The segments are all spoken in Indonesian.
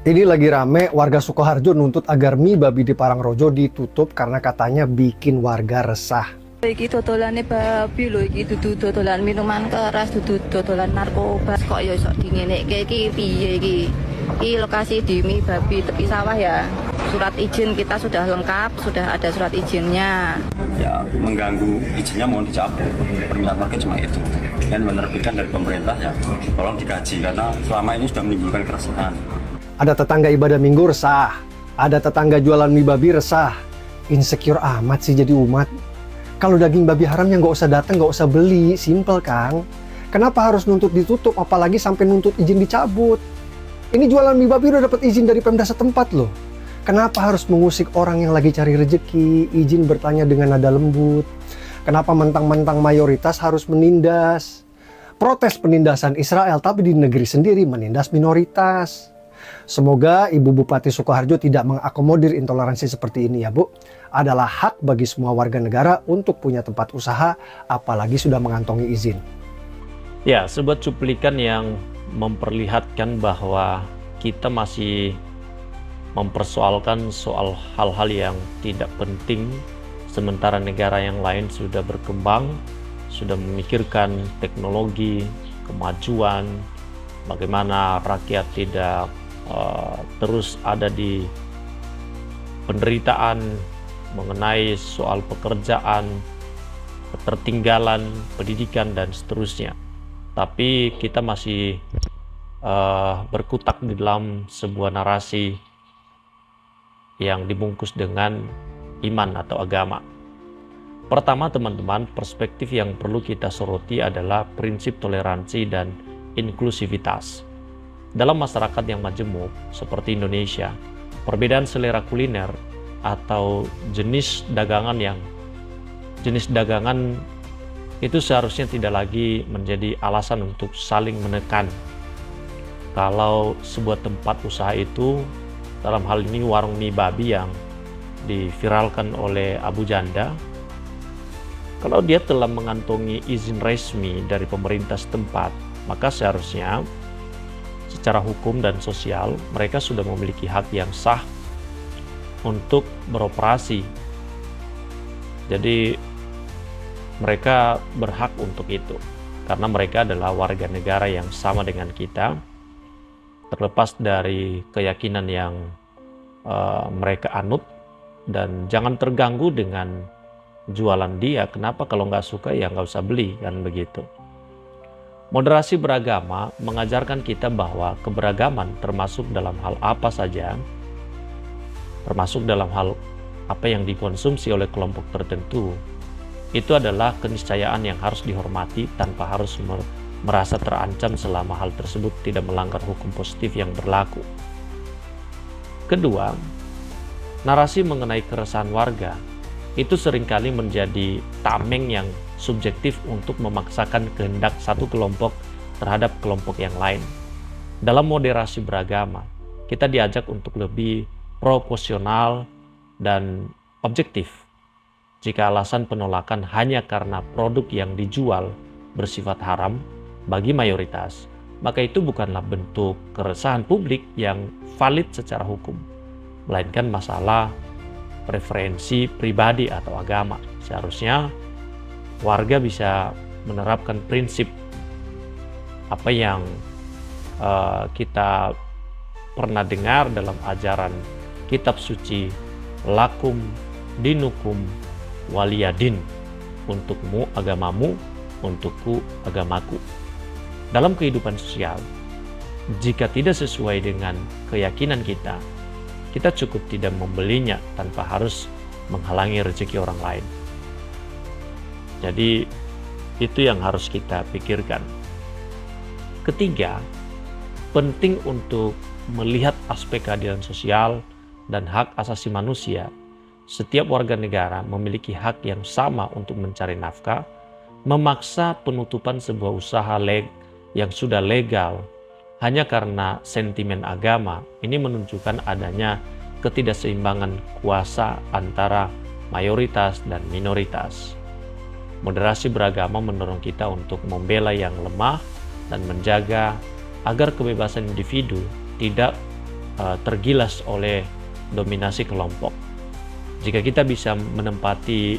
Ini lagi rame, warga Sukoharjo nuntut agar mie babi di Parangrojo ditutup karena katanya bikin warga resah. Iki dodolane babi lho, iki dudu dodolan minuman keras, dudu dodolan narkoba. Kok ya iso dingenekke iki piye iki? Iki lokasi di mie babi tepi sawah ya. Surat izin kita sudah lengkap, sudah ada surat izinnya. Ya mengganggu izinnya mohon dicabut. Permintaan warga cuma itu. Dan menerbitkan dari pemerintah ya tolong dikaji karena selama ini sudah menimbulkan keresahan. Ada tetangga ibadah minggu resah, ada tetangga jualan mie babi resah. Insecure amat sih jadi umat. Kalau daging babi haram yang nggak usah datang, nggak usah beli, simple Kang. Kenapa harus nuntut ditutup, apalagi sampai nuntut izin dicabut? Ini jualan mie babi udah dapat izin dari Pemda setempat loh. Kenapa harus mengusik orang yang lagi cari rezeki, izin bertanya dengan nada lembut? Kenapa mentang-mentang mayoritas harus menindas? Protes penindasan Israel, tapi di negeri sendiri menindas minoritas. Semoga Ibu Bupati Sukoharjo tidak mengakomodir intoleransi seperti ini ya Bu. Adalah hak bagi semua warga negara untuk punya tempat usaha, apalagi sudah mengantongi izin. Ya, sebuah cuplikan yang memperlihatkan bahwa kita masih mempersoalkan soal hal-hal yang tidak penting, sementara negara yang lain sudah berkembang, sudah memikirkan teknologi, kemajuan, bagaimana rakyat tidak terus ada di penderitaan mengenai soal pekerjaan, ketertinggalan, pendidikan, dan seterusnya. Tapi kita masih berkutak di dalam sebuah narasi yang dibungkus dengan iman atau agama. Pertama teman-teman, perspektif yang perlu kita soroti adalah prinsip toleransi dan inklusivitas. Dalam masyarakat yang majemuk seperti Indonesia, perbedaan selera kuliner atau jenis dagangan itu seharusnya tidak lagi menjadi alasan untuk saling menekan. Kalau sebuah tempat usaha itu, dalam hal ini warung mie babi yang diviralkan oleh Abu Janda, kalau dia telah mengantongi izin resmi dari pemerintah setempat, maka seharusnya secara hukum dan sosial mereka sudah memiliki hak yang sah untuk beroperasi. Jadi mereka berhak untuk itu karena mereka adalah warga negara yang sama dengan kita, terlepas dari keyakinan yang mereka anut, dan jangan terganggu dengan jualan dia. Kenapa? Kalau nggak suka ya nggak usah beli, kan begitu. Moderasi beragama mengajarkan kita bahwa keberagaman termasuk dalam hal apa saja, termasuk dalam hal apa yang dikonsumsi oleh kelompok tertentu, itu adalah keniscayaan yang harus dihormati tanpa harus merasa terancam selama hal tersebut tidak melanggar hukum positif yang berlaku. Kedua, narasi mengenai keresahan warga itu seringkali menjadi tameng yang subjektif untuk memaksakan kehendak satu kelompok terhadap kelompok yang lain. Dalam moderasi beragama, kita diajak untuk lebih proporsional dan objektif. Jika alasan penolakan hanya karena produk yang dijual bersifat haram bagi mayoritas, maka itu bukanlah bentuk keresahan publik yang valid secara hukum, melainkan masalah preferensi pribadi atau agama. Seharusnya warga bisa menerapkan prinsip apa yang kita pernah dengar dalam ajaran kitab suci, lakum dinukum waliyadin, untukmu agamamu, untukku agamaku. Dalam kehidupan sosial, jika tidak sesuai dengan keyakinan kita, kita cukup tidak membelinya tanpa harus menghalangi rezeki orang lain. Jadi itu yang harus kita pikirkan. Ketiga, penting untuk melihat aspek keadilan sosial dan hak asasi manusia. Setiap warga negara memiliki hak yang sama untuk mencari nafkah. Memaksa penutupan sebuah usaha yang sudah legal hanya karena sentimen agama, ini menunjukkan adanya ketidakseimbangan kuasa antara mayoritas dan minoritas. Moderasi beragama mendorong kita untuk membela yang lemah dan menjaga agar kebebasan individu tidak tergilas oleh dominasi kelompok. Jika kita bisa menempati,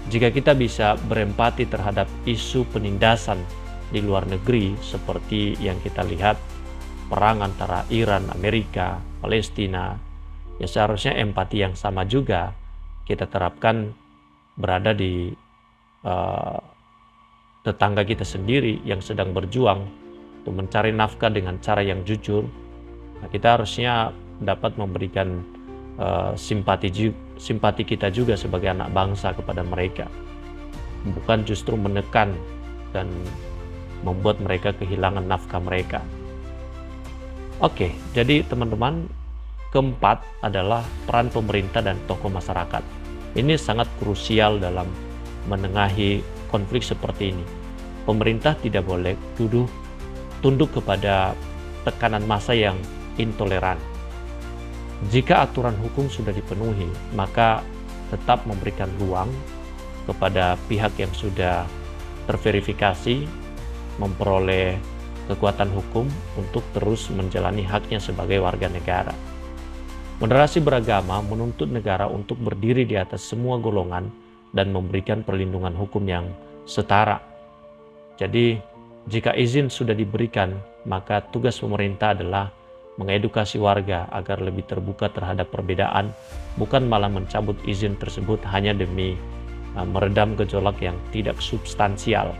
jika kita bisa berempati terhadap isu penindasan di luar negeri seperti yang kita lihat perang antara Iran, Amerika, Palestina, ya seharusnya empati yang sama juga kita terapkan berada di tetangga kita sendiri yang sedang berjuang untuk mencari nafkah dengan cara yang jujur. Nah, kita harusnya dapat memberikan simpati kita juga sebagai anak bangsa kepada mereka, bukan justru menekan dan membuat mereka kehilangan nafkah mereka. Oke, jadi teman-teman, keempat adalah peran pemerintah dan tokoh masyarakat. Ini sangat krusial dalam menengahi konflik seperti ini. Pemerintah tidak boleh tunduk kepada tekanan massa yang intoleran. Jika aturan hukum sudah dipenuhi, maka tetap memberikan ruang kepada pihak yang sudah terverifikasi memperoleh kekuatan hukum untuk terus menjalani haknya sebagai warga negara. Moderasi beragama menuntut negara untuk berdiri di atas semua golongan dan memberikan perlindungan hukum yang setara. Jadi, jika izin sudah diberikan, maka tugas pemerintah adalah mengedukasi warga agar lebih terbuka terhadap perbedaan, bukan malah mencabut izin tersebut hanya demi meredam gejolak yang tidak substansial.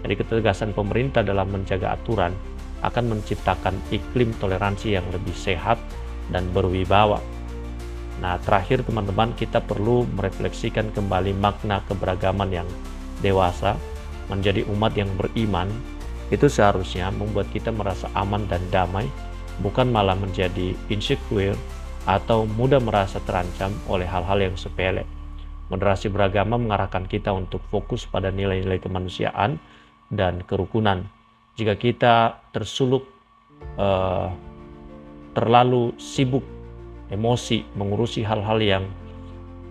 Jadi ketegasan pemerintah dalam menjaga aturan akan menciptakan iklim toleransi yang lebih sehat dan berwibawa. Nah, terakhir teman-teman, kita perlu merefleksikan kembali makna keberagaman yang dewasa. Menjadi umat yang beriman itu seharusnya membuat kita merasa aman dan damai, bukan malah menjadi insecure atau mudah merasa terancam oleh hal-hal yang sepele. Moderasi beragama mengarahkan kita untuk fokus pada nilai-nilai kemanusiaan dan kerukunan. Jika kita terlalu sibuk emosi mengurusi hal-hal yang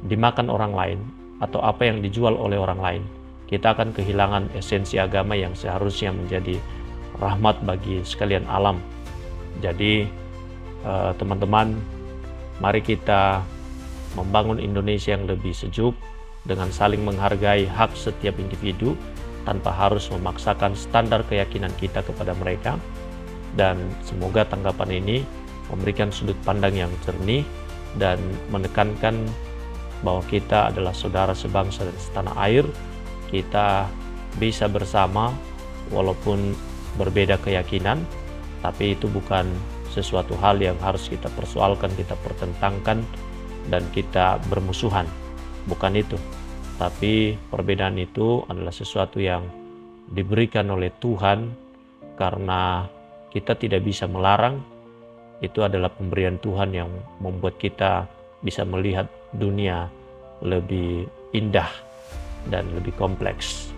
dimakan orang lain atau apa yang dijual oleh orang lain, kita akan kehilangan esensi agama yang seharusnya menjadi rahmat bagi sekalian alam. Jadi teman-teman, mari kita membangun Indonesia yang lebih sejuk dengan saling menghargai hak setiap individu tanpa harus memaksakan standar keyakinan kita kepada mereka. Dan semoga tanggapan ini memberikan sudut pandang yang jernih dan menekankan bahwa kita adalah saudara sebangsa dan setanah air. Kita bisa bersama walaupun berbeda keyakinan, tapi itu bukan sesuatu hal yang harus kita persoalkan, kita pertentangkan, dan kita bermusuhan. Bukan itu. Tapi perbedaan itu adalah sesuatu yang diberikan oleh Tuhan karena kita tidak bisa melarang. Itu adalah pemberian Tuhan yang membuat kita bisa melihat dunia lebih indah dan lebih kompleks.